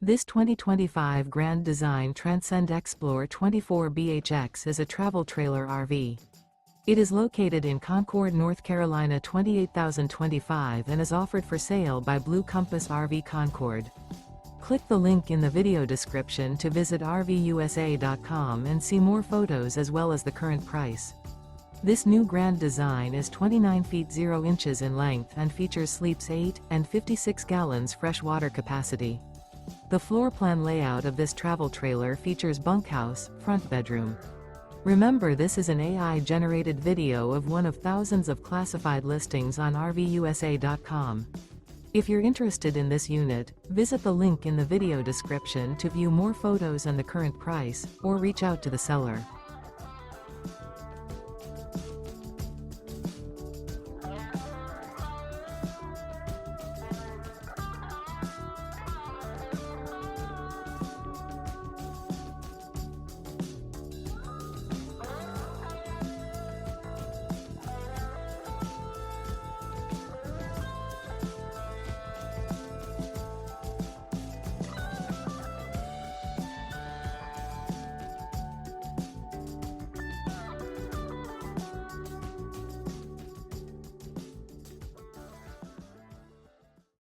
This 2025 Grand Design Transcend Xplor 24BHX is a travel trailer RV. It is located in Concord, North Carolina 28025 and is offered for sale by Blue Compass RV Concord. Click the link in the video description to visit RVUSA.com and see more photos as well as the current price. This new Grand Design is 29 feet 0 inches in length and features sleeps 8 and 56 gallons fresh water capacity. The floor plan layout of this travel trailer features bunkhouse, front bedroom. Remember, this is an AI-generated video of one of thousands of classified listings on RVUSA.com. If you're interested in this unit, visit the link in the video description to view more photos and the current price, or reach out to the seller.